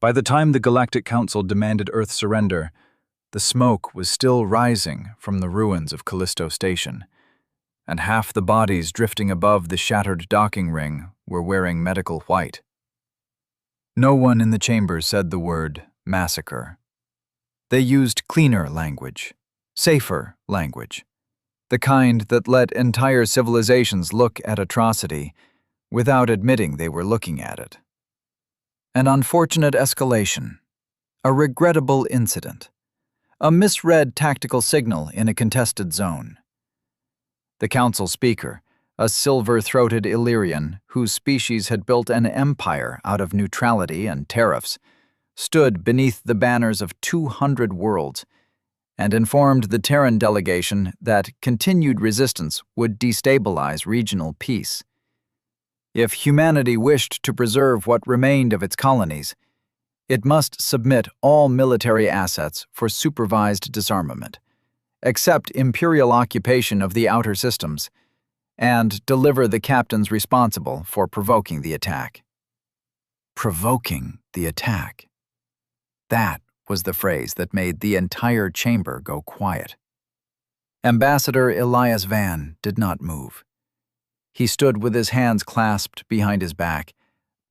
By the time the Galactic Council demanded Earth's surrender, the smoke was still rising from the ruins of Callisto Station, and half the bodies drifting above the shattered docking ring were wearing medical white. No one in the chamber said the word massacre. They used cleaner language, safer language, the kind that let entire civilizations look at atrocity without admitting they were looking at it. An unfortunate escalation, a regrettable incident, a misread tactical signal in a contested zone. The council speaker, a silver-throated Illyrian whose species had built an empire out of neutrality and tariffs, stood beneath the banners of 200 worlds and informed the Terran delegation that continued resistance would destabilize regional peace. If humanity wished to preserve what remained of its colonies, it must submit all military assets for supervised disarmament, accept imperial occupation of the outer systems, and deliver the captains responsible for provoking the attack. Provoking the attack. That was the phrase that made the entire chamber go quiet. Ambassador Elias Van did not move. He stood with his hands clasped behind his back,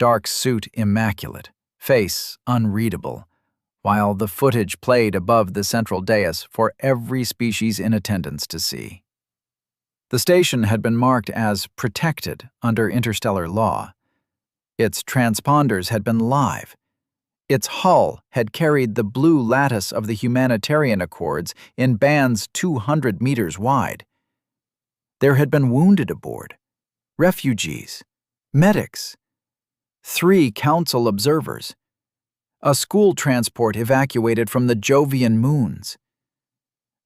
dark suit immaculate, face unreadable, while the footage played above the central dais for every species in attendance to see. The station had been marked as protected under interstellar law. Its transponders had been live. Its hull had carried the blue lattice of the humanitarian accords in bands 200 meters wide. There had been wounded aboard, refugees, medics, 3 council observers, a school transport evacuated from the Jovian moons.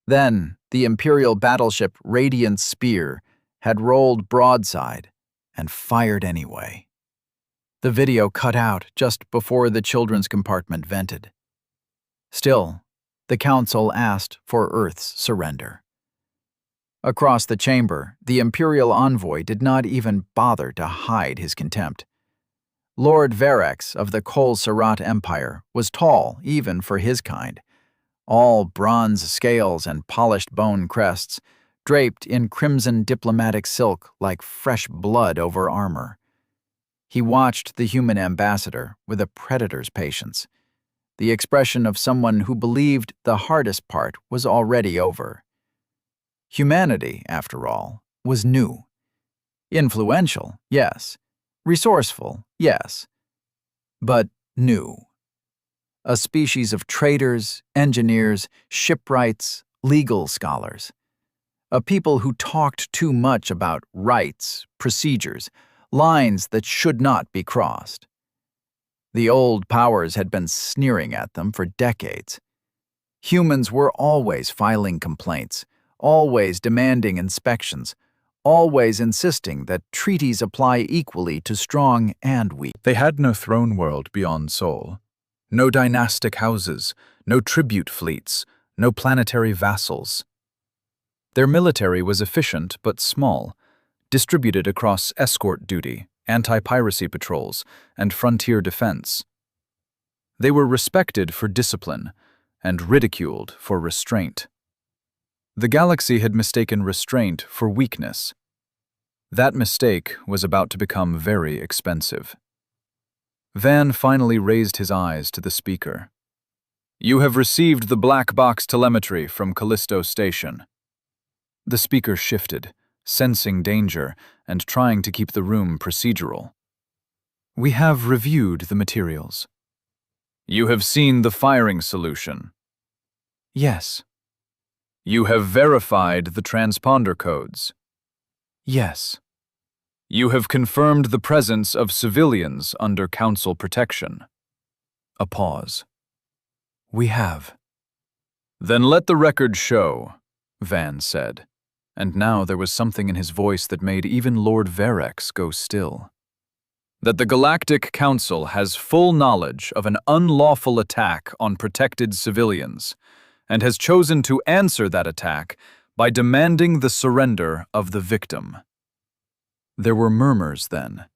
Then the Imperial battleship Radiant Spear had rolled broadside and fired anyway. The video cut out just before the children's compartment vented. Still, the council asked for Earth's surrender. Across the chamber, the Imperial envoy did not even bother to hide his contempt. Lord Verax of the Kol Sarat Empire was tall even for his kind, all bronze scales and polished bone crests, draped in crimson diplomatic silk like fresh blood over armor. He watched the human ambassador with a predator's patience, the expression of someone who believed the hardest part was already over. Humanity, after all, was new. Influential, yes. Resourceful, yes. But new. A species of traders, engineers, shipwrights, legal scholars. A people who talked too much about rights, procedures, lines that should not be crossed. The old powers had been sneering at them for decades. Humans were always filing complaints, always demanding inspections, always insisting that treaties apply equally to strong and weak. They had no throne world beyond Sol, no dynastic houses, no tribute fleets, no planetary vassals. Their military was efficient but small, distributed across escort duty, anti-piracy patrols, and frontier defense. They were respected for discipline and ridiculed for restraint. The galaxy had mistaken restraint for weakness. That mistake was about to become very expensive. Van finally raised his eyes to the speaker. "You have received the black box telemetry from Callisto Station." The speaker shifted, sensing danger and trying to keep the room procedural. "We have reviewed the materials." "You have seen the firing solution?" "Yes." "You have verified the transponder codes?" "Yes." "You have confirmed the presence of civilians under Council protection?" A pause. "We have." "Then let the record show," Van said, and now there was something in his voice that made even Lord Verax go still, "that the Galactic Council has full knowledge of an unlawful attack on protected civilians, and has chosen to answer that attack by demanding the surrender of the victim." There were murmurs then,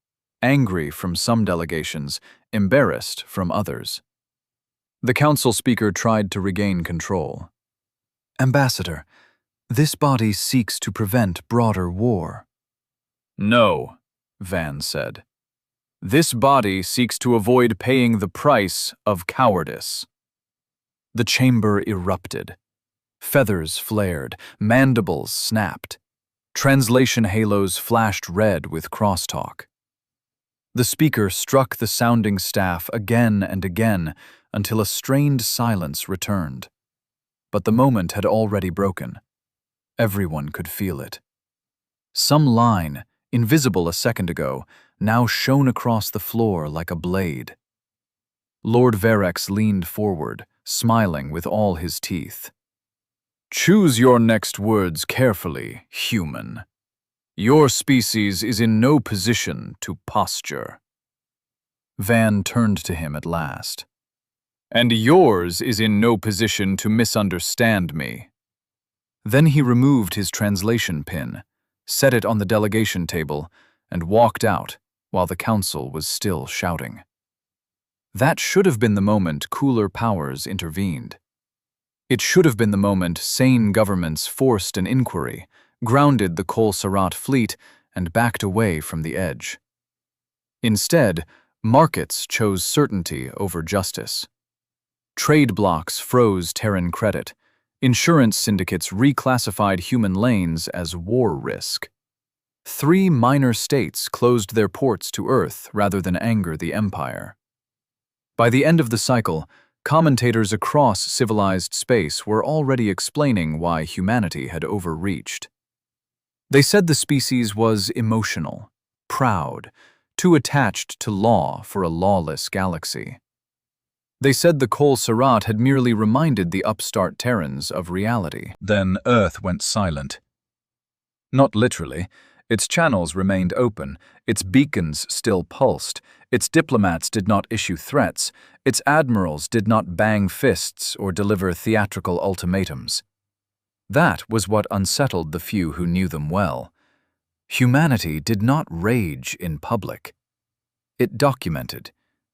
angry from some delegations, embarrassed from others. The council speaker tried to regain control. Ambassador, this body seeks to prevent broader war. No, Van said. This body seeks to avoid paying the price of cowardice. The chamber erupted. Feathers flared, mandibles snapped. Translation halos flashed red with crosstalk. The speaker struck the sounding staff again and again until a strained silence returned. But the moment had already broken. Everyone could feel it. Some line, invisible a second ago, now shone across the floor like a blade. Lord Verex leaned forward, smiling with all his teeth. Choose your next words carefully, human. Your species is in no position to posture. Van turned to him at last. And yours is in no position to misunderstand me. Then he removed his translation pin, set it on the delegation table, and walked out while the council was still shouting. That should have been the moment cooler powers intervened. It should have been the moment sane governments forced an inquiry, grounded the Kol Sarat fleet, and backed away from the edge. Instead, markets chose certainty over justice. Trade blocs froze Terran credit. Insurance syndicates reclassified human lanes as war risk. 3 minor states closed their ports to Earth rather than anger the Empire. By the end of the cycle, commentators across civilized space were already explaining why humanity had overreached. They said the species was emotional, proud, too attached to law for a lawless galaxy. They said the Kol Sarat had merely reminded the upstart Terrans of reality. Then Earth went silent. Not literally. Its channels remained open, its beacons still pulsed, its diplomats did not issue threats, its admirals did not bang fists or deliver theatrical ultimatums. That was what unsettled the few who knew them well. Humanity did not rage in public. It documented,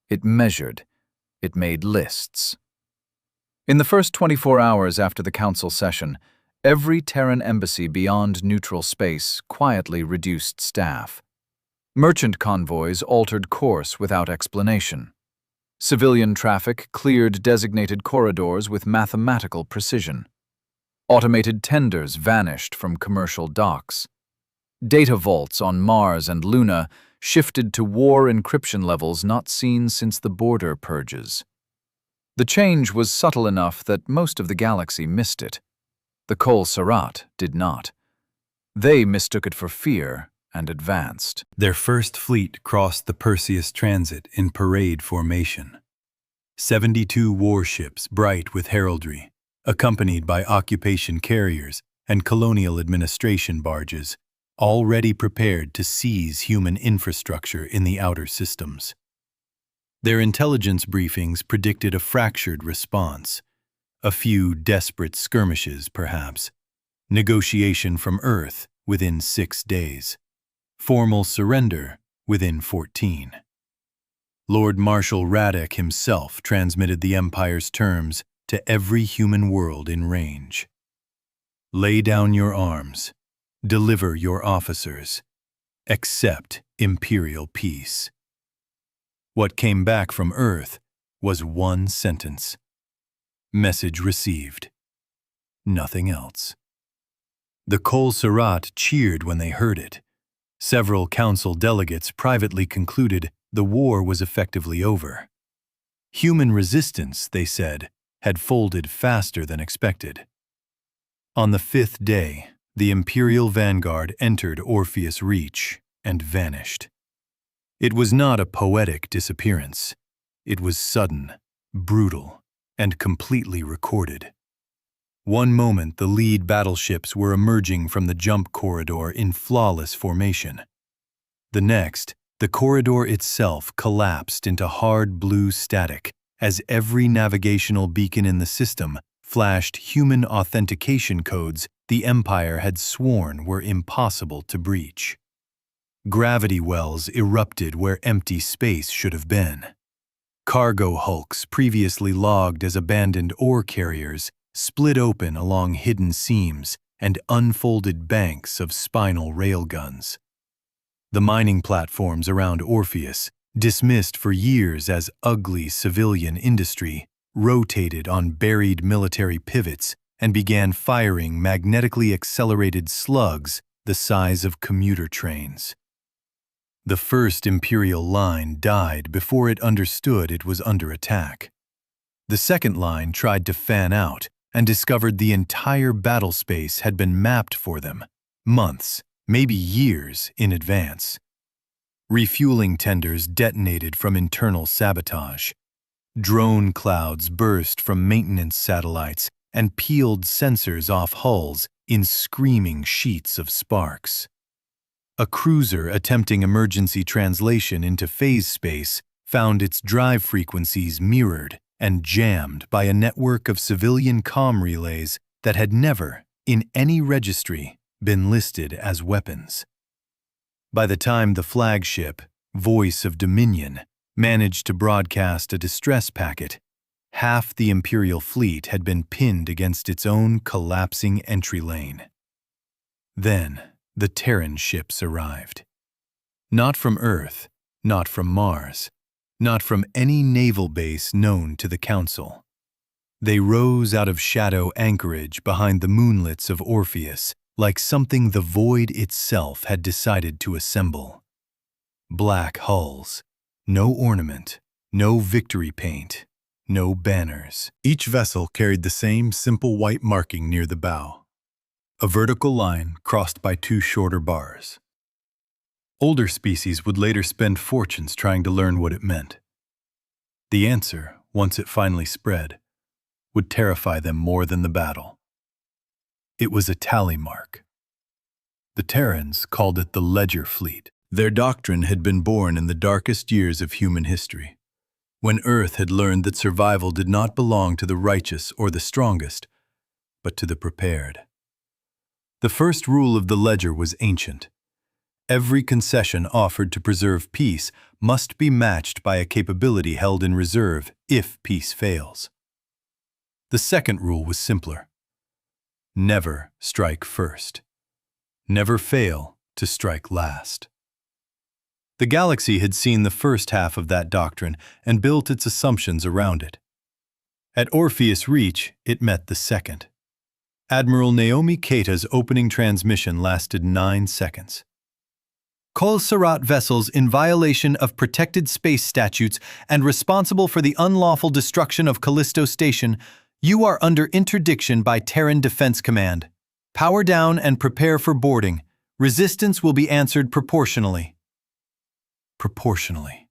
it measured, it made lists. In the first 24 hours after the council session, every Terran embassy beyond neutral space quietly reduced staff. Merchant convoys altered course without explanation. Civilian traffic cleared designated corridors with mathematical precision. Automated tenders vanished from commercial docks. Data vaults on Mars and Luna shifted to war encryption levels not seen since the border purges. The change was subtle enough that most of the galaxy missed it. The Kol Sarat did not. They mistook it for fear and advanced. Their first fleet crossed the Perseus Transit in parade formation. 72 warships bright with heraldry, accompanied by occupation carriers and colonial administration barges, already prepared to seize human infrastructure in the outer systems. Their intelligence briefings predicted a fractured response. A few desperate skirmishes, perhaps. Negotiation from Earth within 6 days. Formal surrender within 14. Lord Marshal Radek himself transmitted the Empire's terms to every human world in range. Lay down your arms. Deliver your officers. Accept imperial peace. What came back from Earth was one sentence. Message received. Nothing else. The Kol Sarat cheered when they heard it. Several council delegates privately concluded the war was effectively over. Human resistance, they said, had folded faster than expected. On the 5th day, the Imperial Vanguard entered Orpheus Reach and vanished. It was not a poetic disappearance. It was sudden, brutal, and completely recorded. One moment the lead battleships were emerging from the jump corridor in flawless formation. The next, the corridor itself collapsed into hard blue static as every navigational beacon in the system flashed human authentication codes the Empire had sworn were impossible to breach. Gravity wells erupted where empty space should have been. Cargo hulks previously logged as abandoned ore carriers split open along hidden seams and unfolded banks of spinal railguns. The mining platforms around Orpheus, dismissed for years as ugly civilian industry, rotated on buried military pivots and began firing magnetically accelerated slugs the size of commuter trains. The first Imperial line died before it understood it was under attack. The second line tried to fan out and discovered the entire battle space had been mapped for them, months, maybe years in advance. Refueling tenders detonated from internal sabotage. Drone clouds burst from maintenance satellites and peeled sensors off hulls in screaming sheets of sparks. A cruiser attempting emergency translation into phase space found its drive frequencies mirrored and jammed by a network of civilian comm relays that had never, in any registry, been listed as weapons. By the time the flagship, Voice of Dominion, managed to broadcast a distress packet, half the Imperial fleet had been pinned against its own collapsing entry lane. Then, the Terran ships arrived. Not from Earth, not from Mars, not from any naval base known to the Council. They rose out of shadow anchorage behind the moonlets of Orpheus, like something the void itself had decided to assemble. Black hulls, no ornament, no victory paint, no banners. Each vessel carried the same simple white marking near the bow, a vertical line crossed by two shorter bars. Older species would later spend fortunes trying to learn what it meant. The answer, once it finally spread, would terrify them more than the battle. It was a tally mark. The Terrans called it the Ledger Fleet. Their doctrine had been born in the darkest years of human history, when Earth had learned that survival did not belong to the righteous or the strongest, but to the prepared. The first rule of the Ledger was ancient. Every concession offered to preserve peace must be matched by a capability held in reserve if peace fails. The second rule was simpler. Never strike first. Never fail to strike last. The galaxy had seen the first half of that doctrine and built its assumptions around it. At Orpheus Reach, it met the second. Admiral Naomi Keita's opening transmission lasted 9 seconds. Kol Sarat vessels in violation of protected space statutes and responsible for the unlawful destruction of Callisto Station, you are under interdiction by Terran Defense Command. Power down and prepare for boarding. Resistance will be answered proportionally. Proportionally.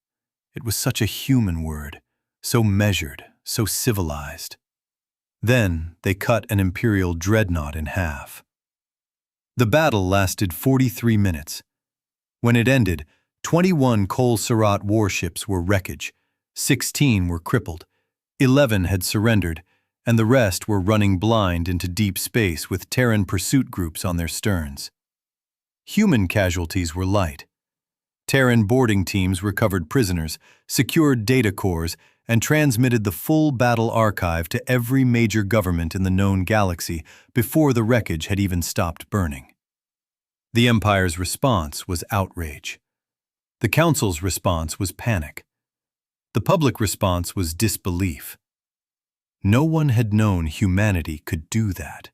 It was such a human word, so measured, so civilized. Then they cut an Imperial dreadnought in half. The battle lasted 43 minutes. When it ended, 21 Kol Sarat warships were wreckage, 16 were crippled, 11 had surrendered, and the rest were running blind into deep space with Terran pursuit groups on their sterns. Human casualties were light. Terran boarding teams recovered prisoners, secured data cores, and transmitted the full battle archive to every major government in the known galaxy before the wreckage had even stopped burning. The Empire's response was outrage. The Council's response was panic. The public response was disbelief. No one had known humanity could do that.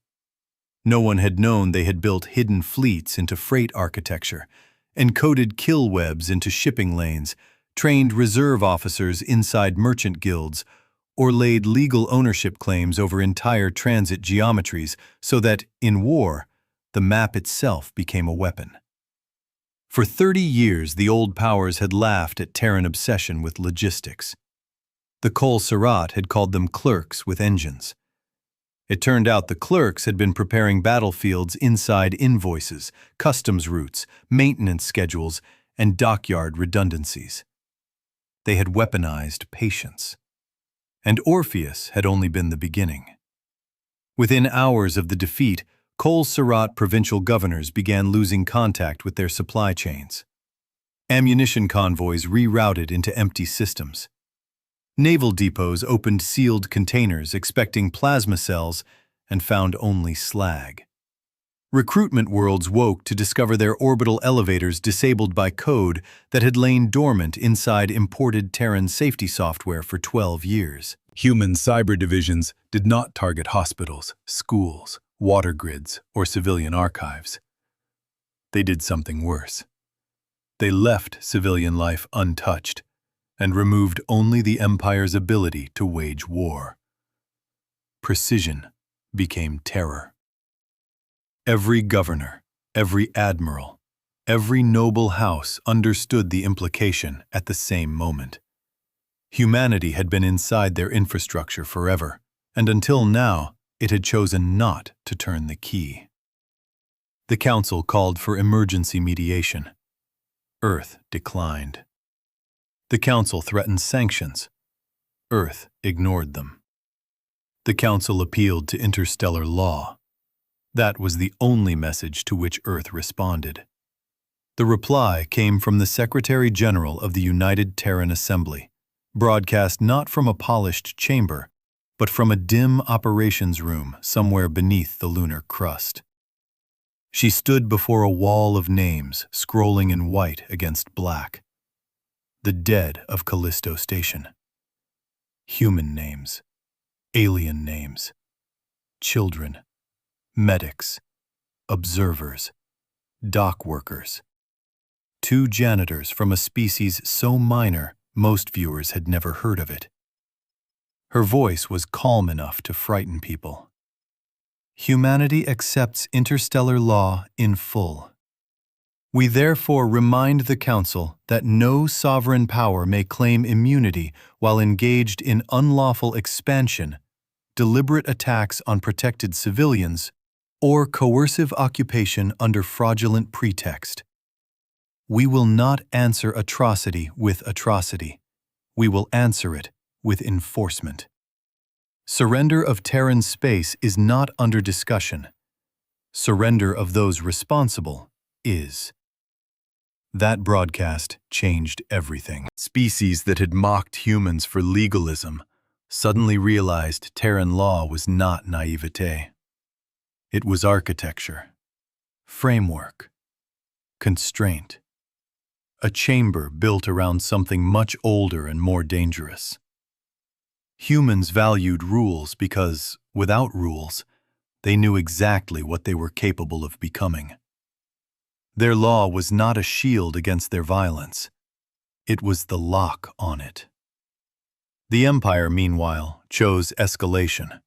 No one had known they had built hidden fleets into freight architecture, encoded kill webs into shipping lanes, trained reserve officers inside merchant guilds, or laid legal ownership claims over entire transit geometries so that, in war, the map itself became a weapon. For 30 years, the old powers had laughed at Terran obsession with logistics. The Kol Sarat had called them clerks with engines. It turned out the clerks had been preparing battlefields inside invoices, customs routes, maintenance schedules, and dockyard redundancies. They had weaponized patience. And Orpheus had only been the beginning. Within hours of the defeat, Kol Sarat provincial governors began losing contact with their supply chains. Ammunition convoys rerouted into empty systems. Naval depots opened sealed containers expecting plasma cells and found only slag. Recruitment worlds woke to discover their orbital elevators disabled by code that had lain dormant inside imported Terran safety software for 12 years. Human cyber divisions did not target hospitals, schools, water grids, or civilian archives. They did something worse. They left civilian life untouched and removed only the Empire's ability to wage war. Precision became terror. Every governor, every admiral, every noble house understood the implication at the same moment. Humanity had been inside their infrastructure forever, and until now, it had chosen not to turn the key. The Council called for emergency mediation. Earth declined. The Council threatened sanctions. Earth ignored them. The Council appealed to interstellar law. That was the only message to which Earth responded. The reply came from the Secretary General of the United Terran Assembly, broadcast not from a polished chamber, but from a dim operations room somewhere beneath the lunar crust. She stood before a wall of names scrolling in white against black. The dead of Callisto Station. Human names, alien names, children, medics, observers, dock workers. 2 janitors from a species so minor most viewers had never heard of it. Her voice was calm enough to frighten people. Humanity accepts interstellar law in full. We therefore remind the Council that no sovereign power may claim immunity while engaged in unlawful expansion, deliberate attacks on protected civilians, or coercive occupation under fraudulent pretext. We will not answer atrocity with atrocity. We will answer it with enforcement. Surrender of Terran space is not under discussion. Surrender of those responsible is. That broadcast changed everything. Species that had mocked humans for legalism suddenly realized Terran law was not naivete. It was architecture, framework, constraint. A chamber built around something much older and more dangerous. Humans valued rules because, without rules, they knew exactly what they were capable of becoming. Their law was not a shield against their violence. It was the lock on it. The Empire, meanwhile, chose escalation.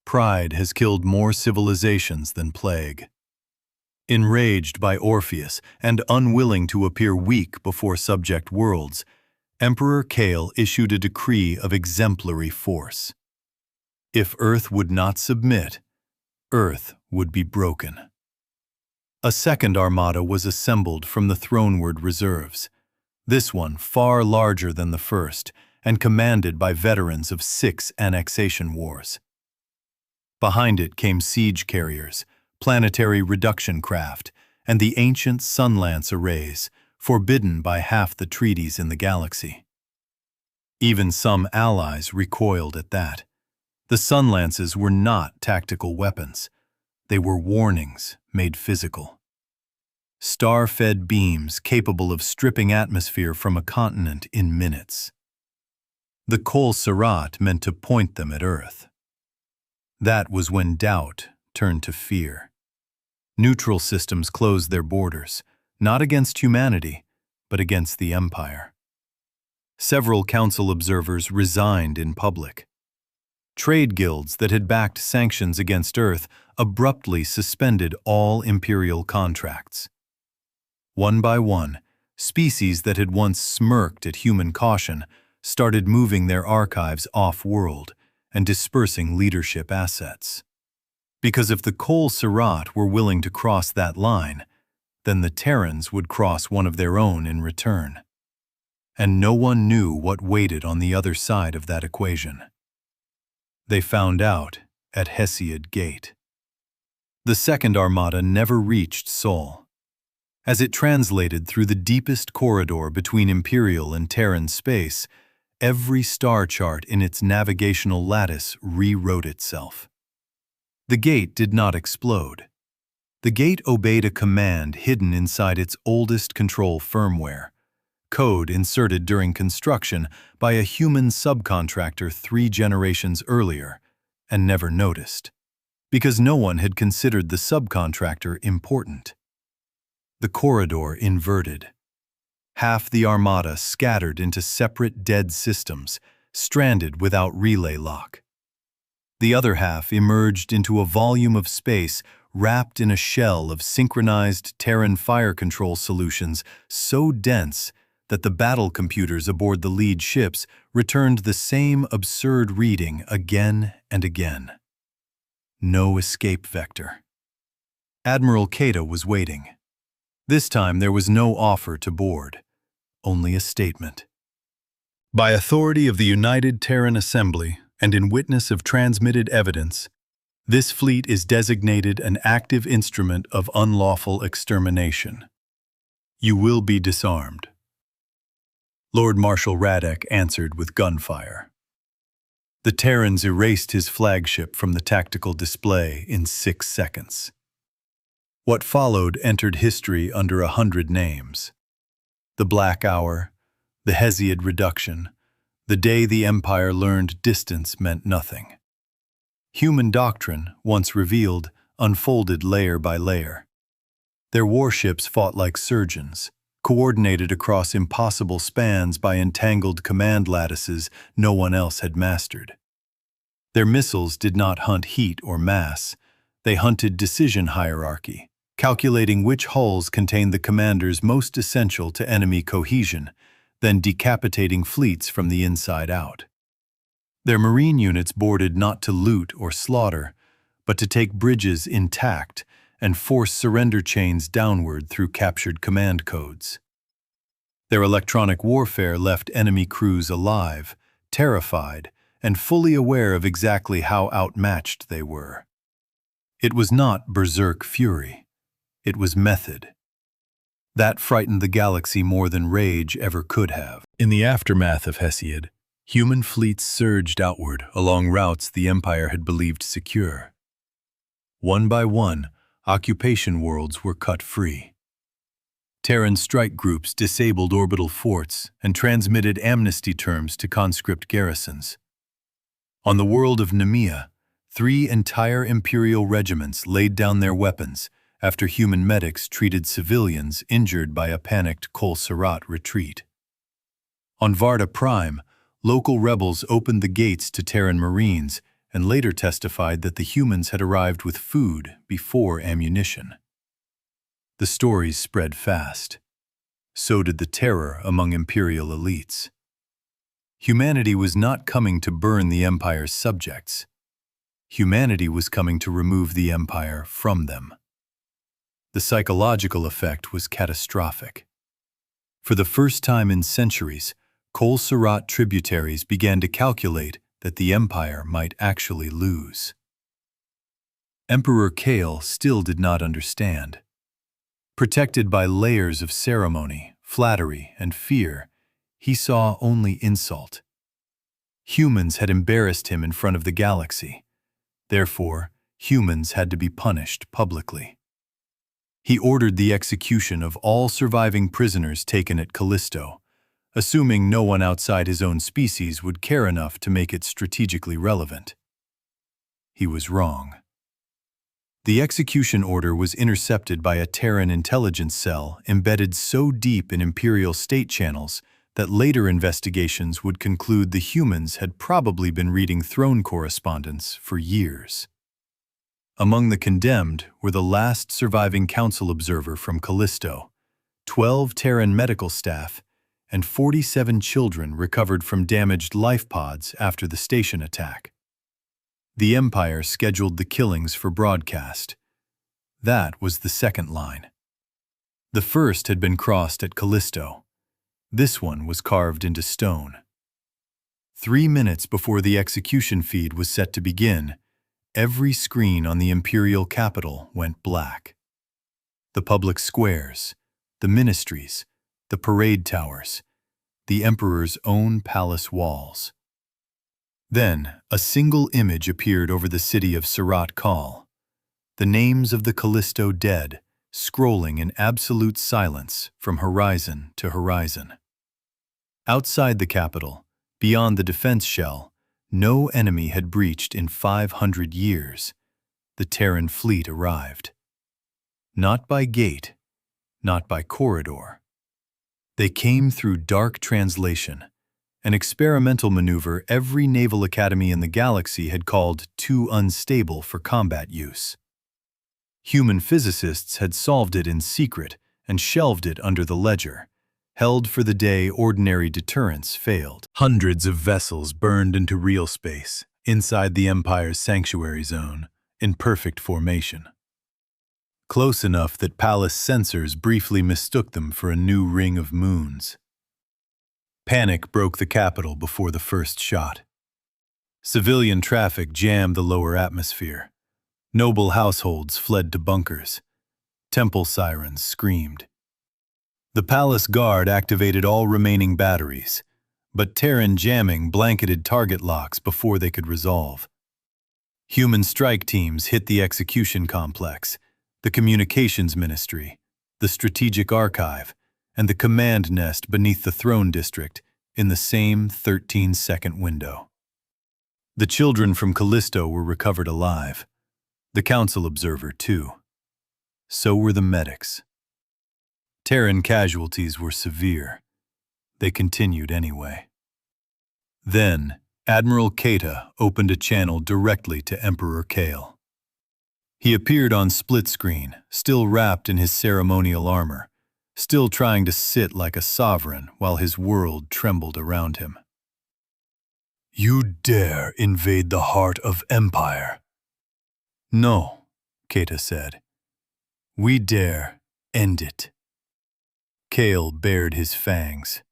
Pride has killed more civilizations than plague. Enraged by Orpheus and unwilling to appear weak before subject worlds, Emperor Kale issued a decree of exemplary force. If Earth would not submit, Earth would be broken. A second armada was assembled from the throneward reserves, this one far larger than the first and commanded by veterans of 6 annexation wars. Behind it came siege carriers, planetary reduction craft, and the ancient Sunlance arrays, forbidden by half the treaties in the galaxy. Even some allies recoiled at that. The Sunlances were not tactical weapons. They were warnings made physical. Star-fed beams capable of stripping atmosphere from a continent in minutes. The Kol Sarat meant to point them at Earth. That was when doubt turned to fear. Neutral systems closed their borders, not against humanity, but against the Empire. Several Council observers resigned in public. Trade guilds that had backed sanctions against Earth abruptly suspended all Imperial contracts. One by one, species that had once smirked at human caution started moving their archives off-world and dispersing leadership assets. Because if the Kol Sarat were willing to cross that line, then the Terrans would cross one of their own in return. And no one knew what waited on the other side of that equation. They found out at Hesiod Gate. The Second Armada never reached Sol. As it translated through the deepest corridor between Imperial and Terran space, every star chart in its navigational lattice rewrote itself. The gate did not explode. The gate obeyed a command hidden inside its oldest control firmware, code inserted during construction by a human subcontractor 3 generations earlier, and never noticed, because no one had considered the subcontractor important. The corridor inverted. Half the armada scattered into separate dead systems, stranded without relay lock. The other half emerged into a volume of space wrapped in a shell of synchronized Terran fire control solutions so dense that the battle computers aboard the lead ships returned the same absurd reading again and again. No escape vector. Admiral Cato was waiting. This time there was no offer to board, only a statement. By authority of the United Terran Assembly and in witness of transmitted evidence, this fleet is designated an active instrument of unlawful extermination. You will be disarmed. Lord Marshal Radek answered with gunfire. The Terrans erased his flagship from the tactical display in 6 seconds. What followed entered history under 100 names. The Black Hour, the Hesiod Reduction, the day the Empire learned distance meant nothing. Human doctrine, once revealed, unfolded layer by layer. Their warships fought like surgeons, coordinated across impossible spans by entangled command lattices no one else had mastered. Their missiles did not hunt heat or mass, they hunted decision hierarchy, calculating which hulls contained the commanders most essential to enemy cohesion, then decapitating fleets from the inside out. Their marine units boarded not to loot or slaughter, but to take bridges intact and force surrender chains downward through captured command codes. Their electronic warfare left enemy crews alive, terrified, and fully aware of exactly how outmatched they were. It was not berserk fury. It was method. That frightened the galaxy more than rage ever could have. In the aftermath of Hesiod, human fleets surged outward along routes the Empire had believed secure. One by one, occupation worlds were cut free. Terran strike groups disabled orbital forts and transmitted amnesty terms to conscript garrisons. On the world of Nemea, 3 entire Imperial regiments laid down their weapons after human medics treated civilians injured by a panicked Kol Sarat retreat. On Varda Prime, local rebels opened the gates to Terran Marines and later testified that the humans had arrived with food before ammunition. The stories spread fast. So did the terror among Imperial elites. Humanity was not coming to burn the Empire's subjects. Humanity was coming to remove the Empire from them. The psychological effect was catastrophic. For the first time in centuries, Kol Sarat tributaries began to calculate that the Empire might actually lose. Emperor Kale still did not understand. Protected by layers of ceremony, flattery, and fear, he saw only insult. Humans had embarrassed him in front of the galaxy. Therefore, humans had to be punished publicly. He ordered the execution of all surviving prisoners taken at Callisto, assuming no one outside his own species would care enough to make it strategically relevant. He was wrong. The execution order was intercepted by a Terran intelligence cell embedded so deep in Imperial state channels that later investigations would conclude the humans had probably been reading throne correspondence for years. Among the condemned were the last surviving council observer from Callisto, 12 Terran medical staff, and 47 children recovered from damaged life pods after the station attack. The Empire scheduled the killings for broadcast. That was the second line. The first had been crossed at Callisto. This one was carved into stone. 3 minutes before the execution feed was set to begin, every screen on the Imperial capital went black. The public squares, the ministries, the parade towers, the Emperor's own palace walls. Then, a single image appeared over the city of Surat Kal, the names of the Callisto dead, scrolling in absolute silence from horizon to horizon. Outside the capital, beyond the defense shell, no enemy had breached in 500 years. The Terran fleet arrived. Not by gate, not by corridor. They came through dark translation, an experimental maneuver every naval academy in the galaxy had called too unstable for combat use. Human physicists had solved it in secret and shelved it under the ledger, held for the day ordinary deterrence failed. Hundreds of vessels burned into real space, inside the Empire's sanctuary zone, in perfect formation. Close enough that palace sensors briefly mistook them for a new ring of moons. Panic broke the capital before the first shot. Civilian traffic jammed the lower atmosphere. Noble households fled to bunkers. Temple sirens screamed. The palace guard activated all remaining batteries, but Terran jamming blanketed target locks before they could resolve. Human strike teams hit the execution complex, the communications ministry, the strategic archive, and the command nest beneath the throne district in the same 13-second window. The children from Callisto were recovered alive. The council observer, too. So were the medics. Terran casualties were severe. They continued anyway. Then, Admiral Keita opened a channel directly to Emperor Kale. He appeared on split screen, still wrapped in his ceremonial armor, still trying to sit like a sovereign while his world trembled around him. "You dare invade the heart of Empire?" "No," Keita said. "We dare end it." Kale bared his fangs.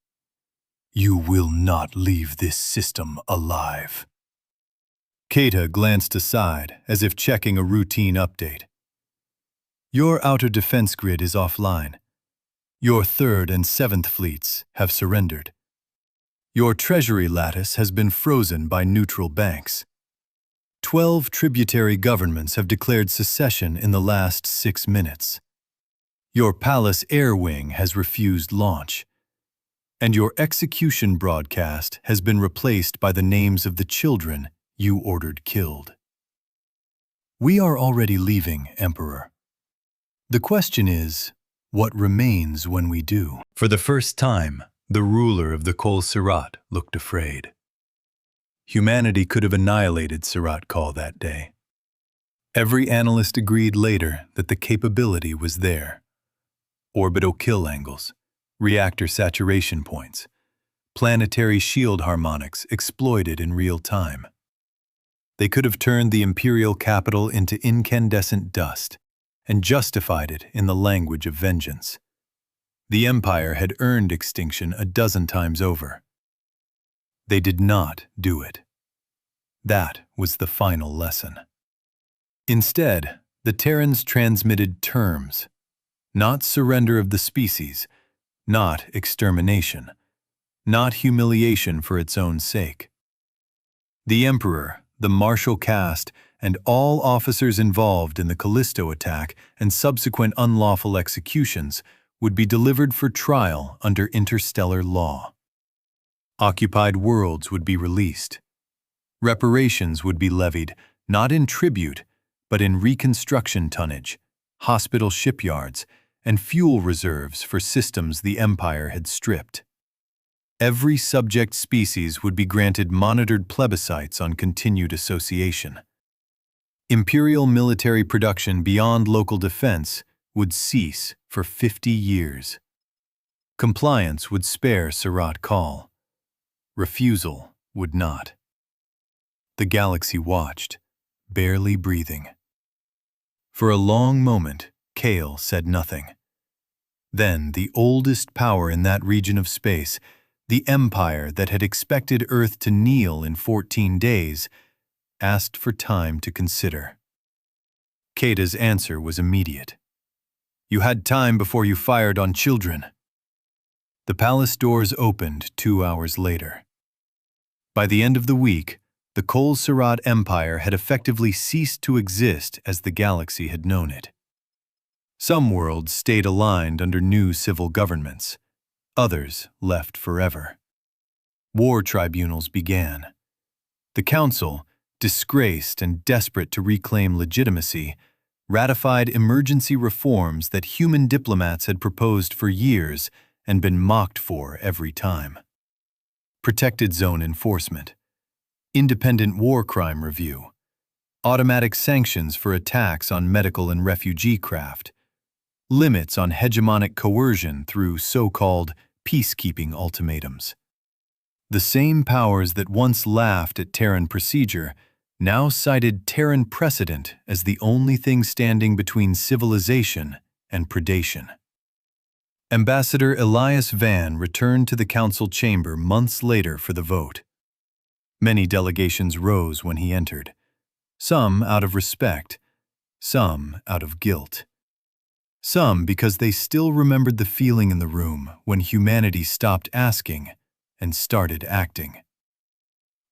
"You will not leave this system alive." Keita glanced aside, as if checking a routine update. "Your outer defense grid is offline. Your 3rd and 7th fleets have surrendered. Your treasury lattice has been frozen by neutral banks. 12 tributary governments have declared secession in the last 6 minutes. Your palace air wing has refused launch. And your execution broadcast has been replaced by the names of the children you ordered killed. We are already leaving, Emperor. The question is, what remains when we do?" For the first time, the ruler of the Kol Sirat looked afraid. Humanity could have annihilated Surat Kal that day. Every analyst agreed later that the capability was there. Orbital kill angles, reactor saturation points, planetary shield harmonics exploited in real time. They could have turned the imperial capital into incandescent dust and justified it in the language of vengeance. The Empire had earned extinction a dozen times over. They did not do it. That was the final lesson. Instead, the Terrans transmitted terms, not surrender of the species, not extermination, not humiliation for its own sake. The Emperor, the martial caste, and all officers involved in the Callisto attack and subsequent unlawful executions would be delivered for trial under interstellar law. Occupied worlds would be released. Reparations would be levied, not in tribute, but in reconstruction tonnage, hospital shipyards, and fuel reserves for systems the Empire had stripped. Every subject species would be granted monitored plebiscites on continued association. Imperial military production beyond local defense would cease for 50 years. Compliance would spare Surat Kal. Refusal would not. The galaxy watched, barely breathing. For a long moment, Kale said nothing. Then the oldest power in that region of space, the Empire that had expected Earth to kneel in 14 days, asked for time to consider. Keita's answer was immediate. "You had time before you fired on children." The palace doors opened 2 hours later. By the end of the week, the Kol Sarat Empire had effectively ceased to exist as the galaxy had known it. Some worlds stayed aligned under new civil governments. Others left forever. War tribunals began. The Council, disgraced and desperate to reclaim legitimacy, ratified emergency reforms that human diplomats had proposed for years and been mocked for every time. Protected zone enforcement, independent war crime review, automatic sanctions for attacks on medical and refugee craft, limits on hegemonic coercion through so-called peacekeeping ultimatums. The same powers that once laughed at Terran procedure now cited Terran precedent as the only thing standing between civilization and predation. Ambassador Elias Van returned to the council chamber months later for the vote. Many delegations rose when he entered, some out of respect, some out of guilt. Some because they still remembered the feeling in the room when humanity stopped asking and started acting.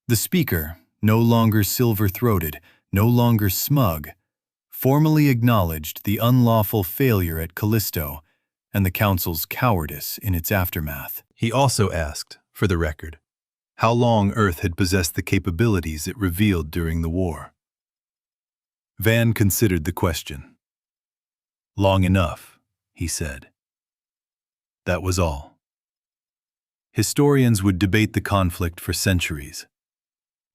The speaker, no longer silver-throated, no longer smug, formally acknowledged the unlawful failure at Callisto and the Council's cowardice in its aftermath. He also asked, for the record, how long Earth had possessed the capabilities it revealed during the war. Van considered the question. Long enough, he said. That was all. Historians would debate the conflict for centuries.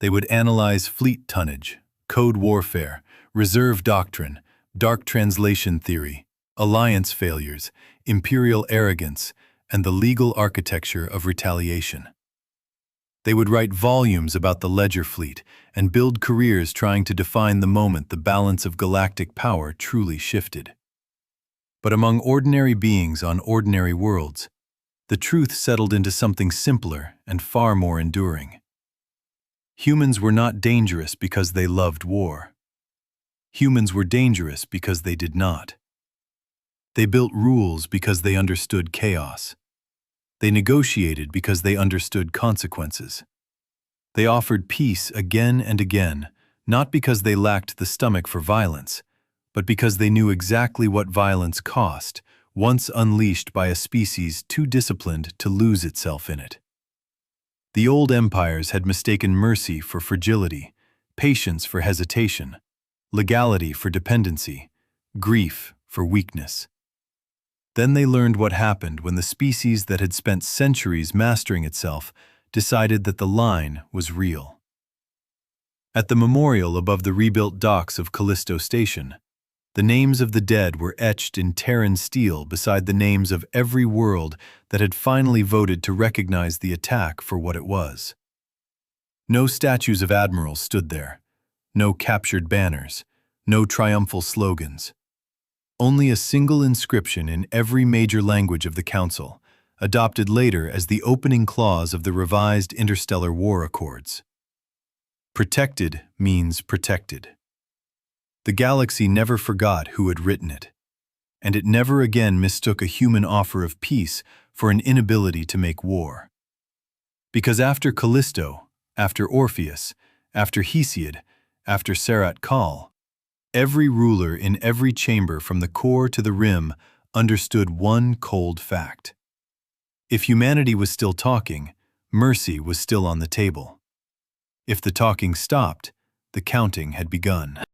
They would analyze fleet tonnage, code warfare, reserve doctrine, dark translation theory, alliance failures, imperial arrogance, and the legal architecture of retaliation. They would write volumes about the Ledger fleet and build careers trying to define the moment the balance of galactic power truly shifted. But among ordinary beings on ordinary worlds, the truth settled into something simpler and far more enduring. Humans were not dangerous because they loved war. Humans were dangerous because they did not. They built rules because they understood chaos. They negotiated because they understood consequences. They offered peace again and again, not because they lacked the stomach for violence, but because they knew exactly what violence cost, once unleashed by a species too disciplined to lose itself in it. The old empires had mistaken mercy for fragility, patience for hesitation, legality for dependency, grief for weakness. Then they learned what happened when the species that had spent centuries mastering itself decided that the line was real. At the memorial above the rebuilt docks of Callisto Station, the names of the dead were etched in Terran steel beside the names of every world that had finally voted to recognize the attack for what it was. No statues of admirals stood there, no captured banners, no triumphal slogans. Only a single inscription in every major language of the Council, adopted later as the opening clause of the revised Interstellar War Accords. Protected means protected. The galaxy never forgot who had written it, and it never again mistook a human offer of peace for an inability to make war. Because after Callisto, after Orpheus, after Hesiod, after Sarat Kal, every ruler in every chamber from the core to the rim understood one cold fact. If humanity was still talking, mercy was still on the table. If the talking stopped, the counting had begun.